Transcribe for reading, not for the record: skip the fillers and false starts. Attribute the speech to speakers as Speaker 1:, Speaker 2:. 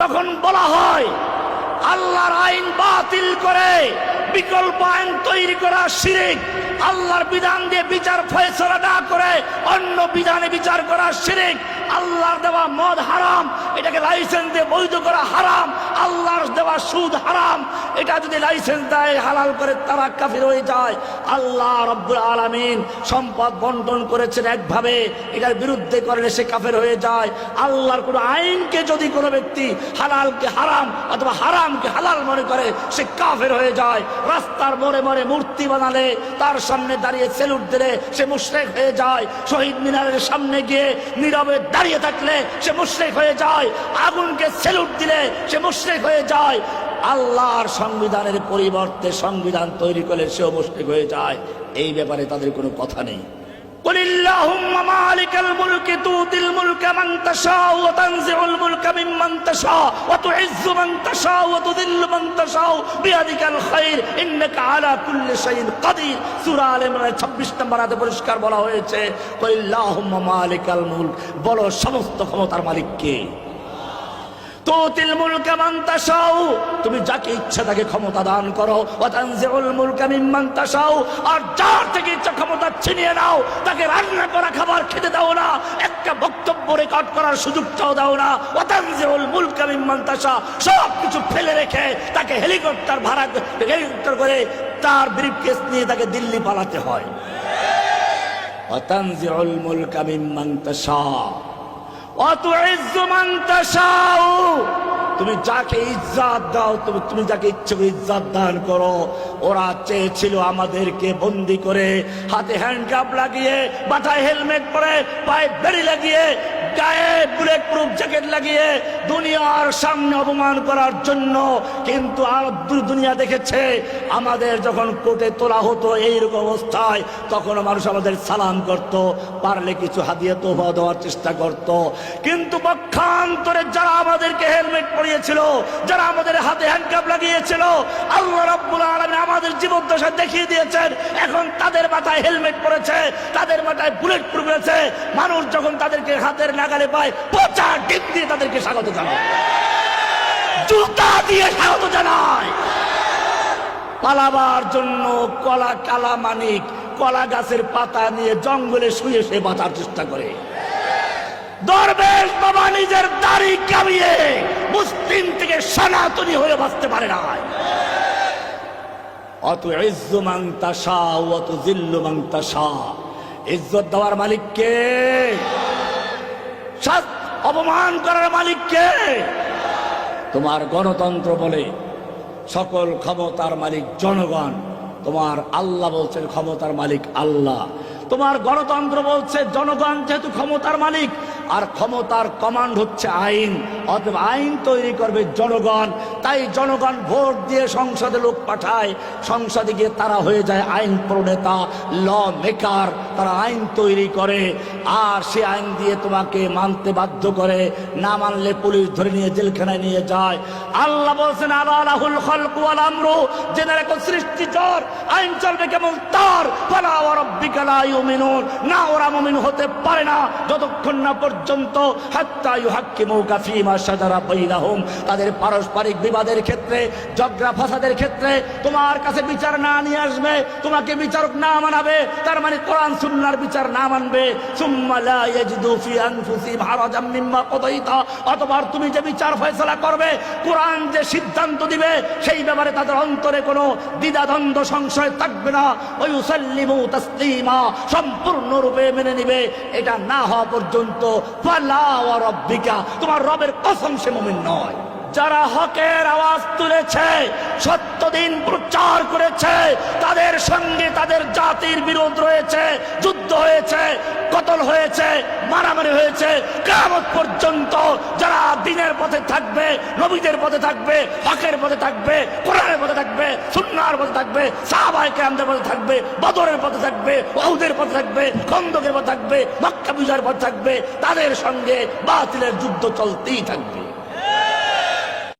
Speaker 1: তখন বলা হয় আল্লাহর আইন বাতিল করে বিকল্প আইন তৈরি করা শিরক, আল্লাহর বিধান দিয়ে বিচার ফয়সালা না করে অন্য বিধানে বিচার করা শিরক, আল্লাহর দেওয়া মদ হারাম, এটাকে লাইসেন্স দিয়ে বৈধ করা হারাম, আল্লাহর দেওয়া সুদ হারাম, এটা যদি লাইসেন্স দেয় হালাল করে তারা কাফির হয়ে যায়। আল্লাহ রাব্বুল আলামিন সম্পদ বন্টন করেছেন একভাবে, এটার বিরুদ্ধে করলে সে কাফের হয়ে যায়। আল্লাহর কোনো আইনকে যদি কোনো ব্যক্তি হালালকে হারাম অথবা হারামকে হালাল মনে করে সে কাফের হয়ে যায়। রাস্তার মোড়ে মোড়ে মূর্তি বানালে তার সামনে দাঁড়িয়ে সেলুট দিলে সে মুশরিক হয়ে যায়। শহীদ মিনারের সামনে গিয়ে নীরবে দাঁড়িয়ে থাকলে সে মুশরিক হয়ে যায়। আগুনকে সেলুট দিলে সে মুশরিক হয়ে যায়। আল্লাহর সংবিধানের পরিবর্তে সংবিধান তৈরি করলে সেও মুশরিক হয়ে যায়। এই ব্যাপারে তাদের কোনো কথা নেই। قل اللهم مالك الملك تؤتي الملك من تشاء وتنزع الملك ممن تشاء وتعز من تشاء وتذل من تشاء بيدك الخير انك على كل شيء قدير। সূরা আলে ইমরানের 26 নম্বর আয়াতে পরিষ্কার বলা হয়েছে قل اللهم مالك الملك, বলো সমস্ত ক্ষমতার মালিক কে। তুতিল মুলকা মান তাশাউ, তুমি যাকে ইচ্ছা তাকে ক্ষমতা দান করো। ওয়া তানজিউল মুলকা মিম্মান তাশাউ, আর যার থেকে ইচ্ছা ক্ষমতা ছিনিয়ে নাও। তাকে রান্না করা খাবার খেতে দাও না, একটা বক্তব্য রেকর্ড করার সুযোগটাও দাও না। ওয়া তানজিউল মুলকা মিম্মান তাশা, সব কিছু ফেলে রেখে তাকে হেলিকপ্টার ভাড়া হেলিকপ্টার করে তার ব্রিফকেস নিয়ে তাকে দিল্লি পালাতে হয়। ওয়া তানজিউল মুলকা মিম্মান তাশা তুমি যাকে ইজ্জত দাও, তুমি যাকে ইচ্ছে করে ইজ্জত দান করো। ওরা চেয়েছিল আমাদেরকে বন্দি করে, হাতে হ্যান্ডকাপ লাগিয়ে, মাথায় হেলমেট পরে, পায়ে বেড়ি লাগিয়ে, গায়ে বুলেট প্রুফ জ্যাকেট লাগিয়ে দুনিয়ার সামনে অপমান করার জন্য। কিন্তু দুনিয়া দেখেছে আমাদের যখন কোর্টে তোলা হতো এইরকম অবস্থায়, তখন মানুষ আমাদের সালাম করত, পারলে কিছু হাদিয়া তোফা দেওয়ার চেষ্টা করত। কিন্তু পক্ষান্তরে যারা আমাদেরকে হেলমেট পরিয়েছিল, যারা আমাদের হাতে হ্যান্ডকাপ লাগিয়েছিল, আল্লাহ রাব্বুল আলামিন আমাদের জীবদ্দশা দেখিয়ে দিয়েছেন। এখন তাদের মাথায় হেলমেট পড়েছে, তাদের মাথায় বুলেট প্রুফ আছে। মানুষ যখন তাদেরকে হাতের নাগালে পায়, পচা ডিম দিয়ে তাদেরকে স্বাগত জানায়, জুতা দিয়ে স্বাগত জানায়। পালাবার জন্য কালা মানিক কলা গাছের পাতা নিয়ে জঙ্গলে শুয়ে সে বাঁচার চেষ্টা করে। দরবেশ বাবা নিজের দাড়ি কামিয়ে মুসলিম থেকে সনাতনী হয়ে বাঁচতে পারে না। অত ইজ্জু মান তাশা ওয়া তুযিল্লু মান তাশা, ইজ্জত দেওয়ার মালিক কে? অপমান করার মালিক কে? তোমার গণতন্ত্র বলে সকল ক্ষমতার মালিক জনগণ, তোমার আল্লাহ বলছেন ক্ষমতার মালিক আল্লাহ। তোমার গণতন্ত্র বলছে জনগণ যেহেতু ক্ষমতার মালিক, আর ক্ষমতার কমান্ড হচ্ছে আইন, অতএব আইন তৈরি করবে জনগণ। তাই জনগণ ভোট দিয়ে সংসদে লোক পাঠায়, সংসদে গিয়ে তারা হয়ে যায় আইন প্রণেতা, ল মেকার। তারা আইন তৈরি করে আর সে আইন দিয়ে তোমাকে মানতে বাধ্য করে, না মানলে পুলিশ ধরে নিয়ে জেলখানায় নিয়ে যায়। আল্লাহ বলছেন আলা লাহুল খালকু ওয়াল আমরু, জেনে রাখো সৃষ্টি যার, আইন চলবে কেমন তার। ফালা ওয়া রাব্বিকা লা ইউমিনুন, না ওরা মুমিন হতে পারে না যতক্ষণ না পর্যন্ত হাত্তা ইউহাক্কিমুকা ফীমা শাজারা বাইনাহুম, তাদের পারস্পরিক বিবাদের ক্ষেত্রে, ঝগড়া ফাসাদের ক্ষেত্রে তোমার কাছে বিচার না নিয়ে আসবে, তোমাকে বিচারক না মানাবে, তার মানে কোরআন সুন্নাহর বিচার না মানবে। সুম্মা লা ইয়াজিদু ফি আনফুসিহিম হারাজাম মিম্মা কাদাইতা, অথবা তুমি যে বিচার ফয়সালা করবে, কোরআন যে সিদ্ধান্ত দিবে, সেই ব্যাপারে তাদের অন্তরে কোনো দ্বিধাদ্বন্দ্ব সংশয় থাকবে না। ওয়া ইউসাল্লিমু তাসলিমা, সম্পূর্ণরূপে মেনে নিবে। এটা না হওয়া পর্যন্ত ফালা ওয়া রাব্বিকা, তোমার রবের কসম সে মুমিন নয়। যারা হকের আওয়াজ তুলেছে, সত্য দিন প্রচার করেছে, তাদের সঙ্গে তাদের জাতির বিরোধ রয়েছে, যুদ্ধ হয়েছে, কতল হয়েছে, মারামারি হয়েছে। কিয়ামত পর্যন্ত যারা দিনের পথে থাকবে, নবীদের পথে থাকবে, হকের পথে থাকবে, কোরআনের পথে থাকবে, সুন্নাহর পথে থাকবে, সাহাবায়ে কেরামদের পথে থাকবে, বদরের পথে থাকবে, উহুদের পথে থাকবে, খন্দকের পথে থাকবে, মক্কা বিজয়ের পথে থাকবে, তাদের সঙ্গে বাতিলের যুদ্ধ চলতেই থাকবে।